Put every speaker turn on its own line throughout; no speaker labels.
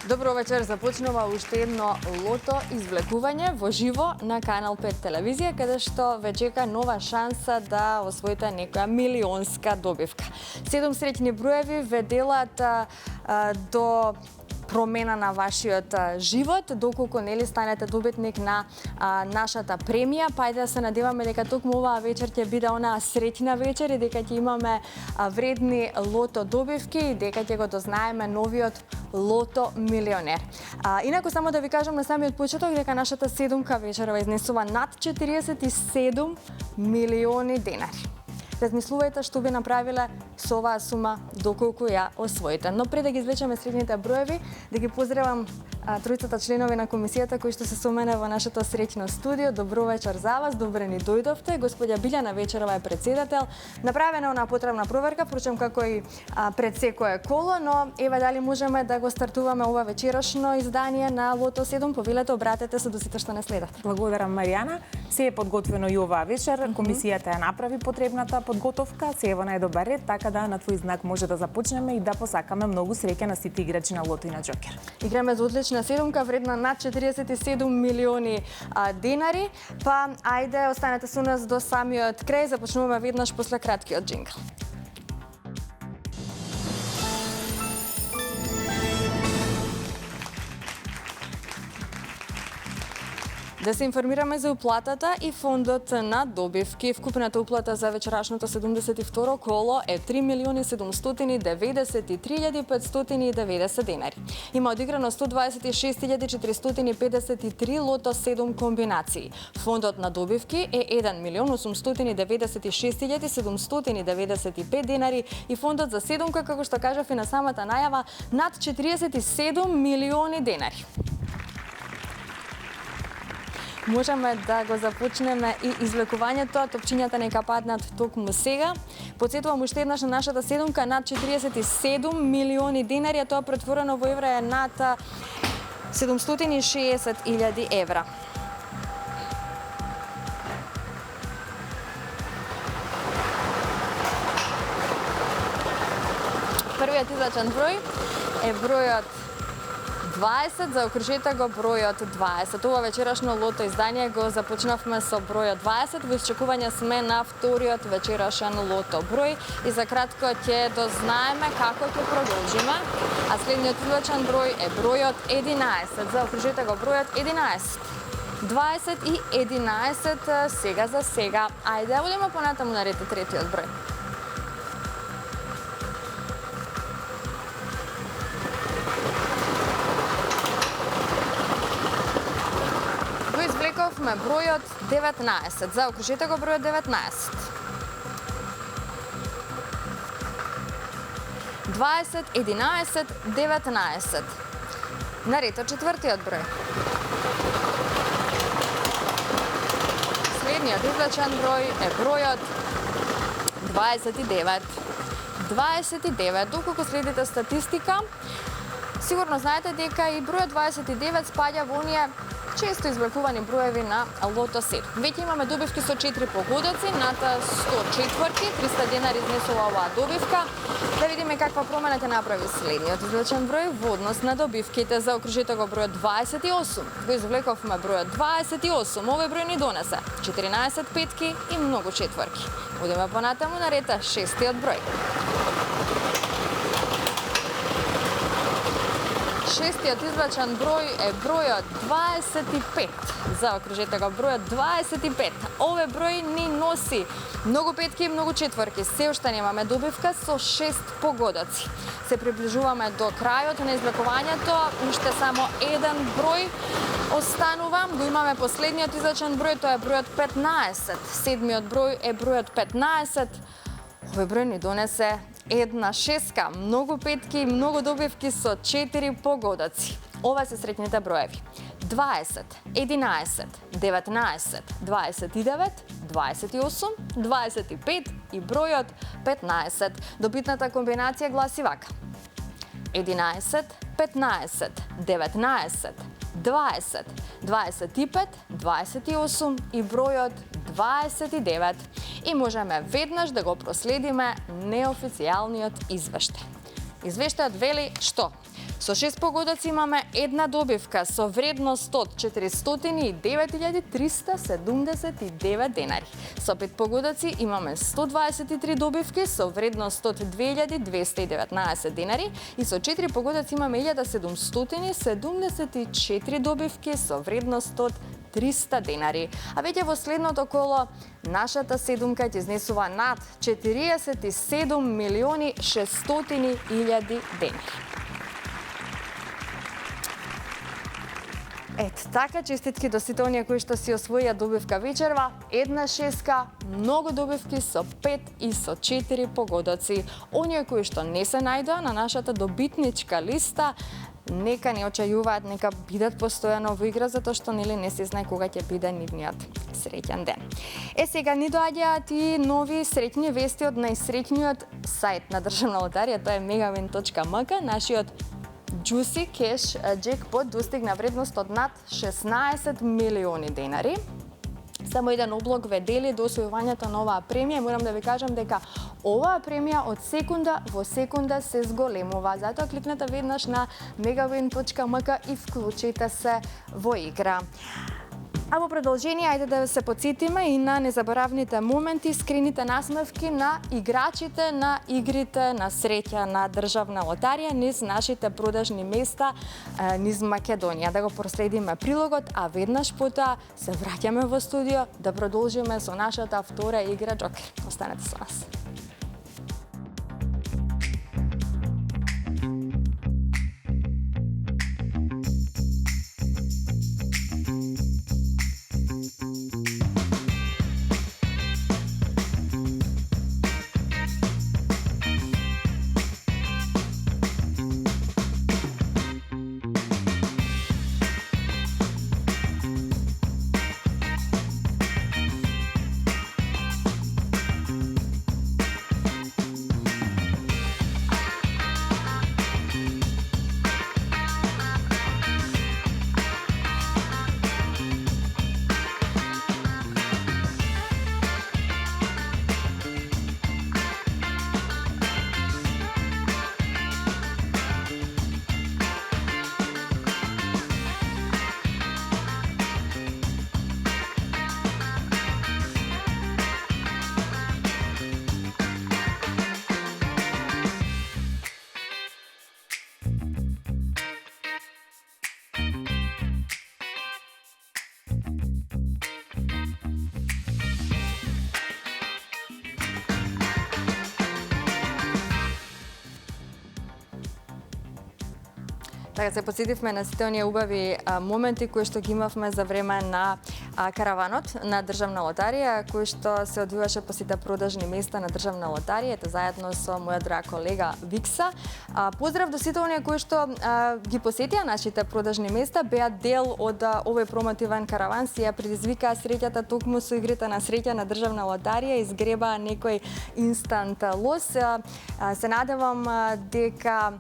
Добро вечер, започнува уште едно лото извлекување во живо на Канал 5 телевизија, каде што ве чека нова шанса да освоите некоја милионска добивка. 7 среќни броеви ве делат до промена на вашиот живот, доколку нели станете добитник на нашата премија, па ајде да се надеваме дека токму оваа вечер ќе биде онаа среќна вечер и дека ќе имаме вредни лото добивки и дека ќе го дознаеме новиот лото милионер. Инаку само да ви кажам на самиот почеток дека нашата седумка вечерва изнесува над 47 милиони денари. Размислувајте што би направиле со оваа сума доколку ја освоите. Но пред да ги извлечеме средните броеви, да ги поздравам тројцата членови на комисијата кои што се со мене во нашето среќно студио. Добро вечер за вас, добре ни дојдовте. Господја Билјана Вечерова е председател. Направена она потребна проверка, впрочем како и пред секое коло, но ева дали можеме да го стартуваме ова вечерашно издание на Лото 7. Повелете, обратете се до сите што не следат.
Благодарам, Маријана. Се е подготвено и оваа вечер. Комисијата ја направи потребната подготовка, се е во најдобар ред, така да на твој знак може да започнеме и да посакаме многу среќа на сите играчи на Лото и на Џокер.
Играме за одлична седумка вредна над 47 милиони денари, па ајде останете со нас до самиот крај, започнуваме веднаш после краткиот џингл. Да се информираме за уплатата и фондот на добивки. Вкупната уплата за вечерашното 72 коло е 3.793.590 денари. Има одиграно 126.453 лото 7 комбинации. Фондот на добивки е 1.896.795 денари и фондот за седумка, како што кажав и на самата најава, над 47 милиони денари. Можеме да го започнеме и извлекувањето. Топчињата нека паднат токму сега. Подсетувам уште еднаш на нашата седумка над 47 милиони денари, а тоа претворено во евра е над 760.000 евра. Првиот излачен број е бројот 20, заокружете го бројот 20. Ова вечерашно лото издание го започнавме со бројот 20, во исчекување сме на вториот вечерашен лото број и за кратко ќе дознаеме како ќе продолжиме. А следниот излачен број е бројот 11, заокружете го бројот 11. 20 и 11 сега за сега. Ајде, одиме понатаму на ред третиот број. Извлековме бројот 19. Заокружете го бројот 19. 20, 11, 19. На ред четвртиот број. Следниот извлечен број е бројот 29. 29. Доколку следите статистика, сигурно знаете дека и бројот 29 спаѓа во оние често извлекувани броеви на Лото 7. Веќе имаме добивки со 4 погодоци, над 104, 300 денари изнесува оваа добивка. Да видиме каква промена ќе направи следниот извлечен број во однос на добивките. Заокружете го бројот 28. Го извлековме бројот 28. Овој број ни донесе 14 петки и многу четворки. Одиме понатаму на ред шестиот број. Шестиот извлечен број е бројот 25. Заокружете го бројот 25. Овој број ни носи многу петки и многу четворки. Се уште немаме добивка со 6 погодоци. Се приближуваме до крајот на извлекувањето. Уште само еден број останува. Го имаме последниот извлечен број, тоа е бројот 15. Седмиот број е бројот 15. Овој број ни донесе една шеска, многу петки и многу добивки со 4 погодоци. Ова се среќните броеви. 20, 11, 19, 29, 28, 25 и бројот 15. Добитната комбинација гласи вака. 11, 15, 19, 20, 25, 28 и бројот 29. И можеме веднаш да го проследиме неофицијалниот извештај. Извештајот вели што Со 6 погодоци имаме една добивка со вредност од 409.379 денари. Со 5 погодоци имаме 123 добивки со вредност од 2.219 денари и со 4 погодоци имаме 1774 добивки со вредност од 300 денари. А веќе во следното коло нашата седумка ќе изнесува над 47.600.000 денари. Ето така, честитки до сите оние кои што си освоија добивка вечерва, една шеска, многу добивки со 5 и со 4 погодоци. Оние кои што не се најдоа на нашата добитничка листа, нека не очајуваат, нека бидат постојано во игра, затоа што не се знае кога ќе биде нивниот среќен ден. Сега ни доаѓаат и нови среќни вести од најсреќниот сајт на Државна лотарија, тоа е megawin.mk, нашиот Juicy Cash джекпот достигна вредност од над 16 милиони денари. Само еден облог ве дели до освојувањето на оваа премија. Морам да ви кажам дека оваа премија од секунда во секунда се зголемува. Затоа кликнете веднаш на megawin.mk и вклучите се во игра. А во продолжение, ајде да се подсетиме и на незаборавните моменти, скрините насмевки на играчите на игрите на среќа на Државна лотарија низ нашите продажни места низ Македонија. Да го проследиме прилогот, а веднаш потоа се враќаме во студио да продолжиме со нашата втора игра Джокер. Останете со нас. Така се подсетивме на сите оние убави моменти кои што ги имавме за време на караванот на Државна лотарија, кој што се одвиваше по сите продажни места на Државна лотарија, заедно со моја драга колега Викса. Поздрав до сите оние кои што ги посетија нашите продажни места, беа дел од овој промотивен караван, си ја предизвикаа среќата токму со игрите на среќа на Државна лотарија, изгребаа некој инстант лос. Се надевам дека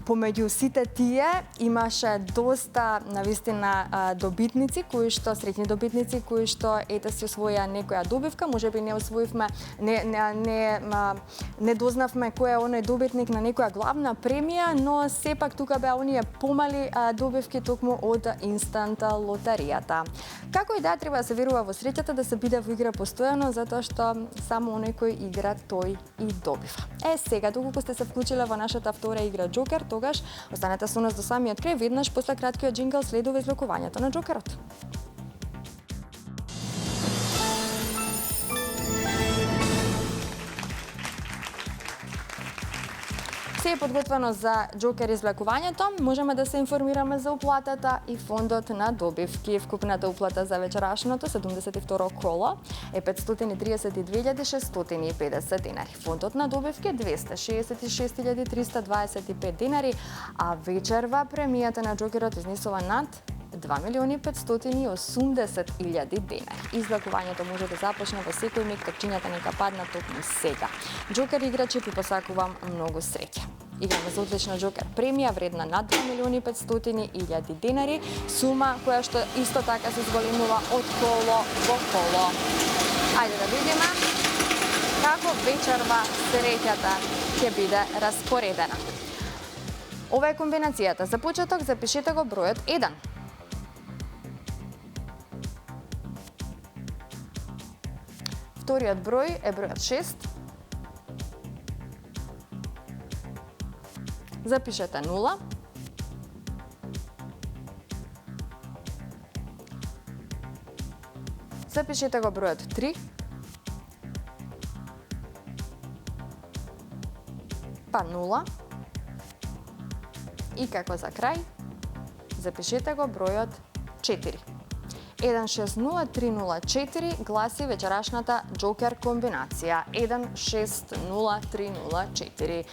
помеѓу сите тие имаше доста навистина добитници среќни добитници кои што ете си освоја некоја добивка, можеби не освоивме, не дознавме кој е оној добитник на некоја главна премија, но сепак тука беа оние помали добивки токму од инстант лотаријата. Како и да треба да се верува во среќата, да се биде во игра постојано, затоа што само оној кој игра тој и добива. Сега доколку сте се вклучиле во нашата втора игра Джокер, тогаш останете со нас до самиот крај, веднаш после краткиот джингл следува извлекувањето на Джокерот. Се е подготвено за Джокер извлекувањето, можеме да се информираме за уплатата и фондот на добивки. Вкупната уплата за вечерашното 72 коло е 532.650 денари. Фондот на добивки е 266.325 денари, а вечерва премијата на Джокерот изнесува над 2.580.000 денари. Извлекувањето може да започне во секој миг, топчињата нека паднат токму сега. Джокер играчи ви посакувам многу среќа. Играме за одлична Джокер премија вредна над 2.500.000 денари, сума која што исто така се зголемува од коло во коло. Ајде да видиме како вечерва среќата ќе биде распоредена. Ова е комбинацијата. За почеток запишете го бројот 1. Вториот број е бројот 6. Запишете 0. Запишете го бројот 3. Па 0. И како за крај, запишете го бројот 4. 160304 гласи вечерашната Джокер комбинација. 160304.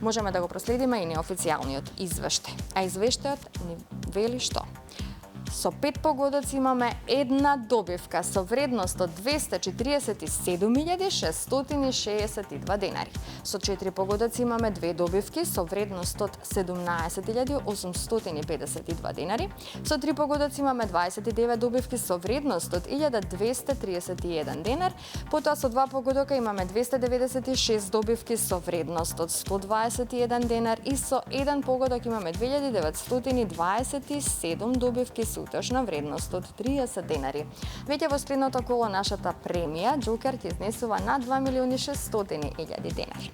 Можеме да го проследиме и неофицијалниот извештај. А извештајот ни вели што? Со 5 погодоци имаме една добивка со вредност од 247.662 денари. Со 4 погодоци имаме 2 добивки со вредност од 17.852 денари. Со 3 погодоци имаме 29 добивки со вредност од 1.231 денар. Потоа со 2 погодока имаме 296 добивки со вредност од 121 денар и со 1 погодок имаме 2927 добивки со утешна вредност од 30 денари. Веќе во следното коло нашата премија, Джокер ќе изнесува на 2.600.000 денари.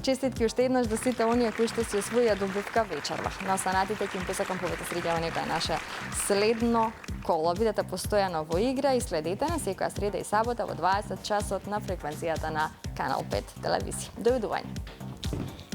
Честитки уште еднаш до сите оние кои што си освоија добивка вечерва. На останатите ќе им посакам повеќе среќа во некоја наше следно коло. Бидете постојано во игра и следете на секоја среда и сабота во 20 часот на фреквенцијата на Канал 5 телевизија. Довидување.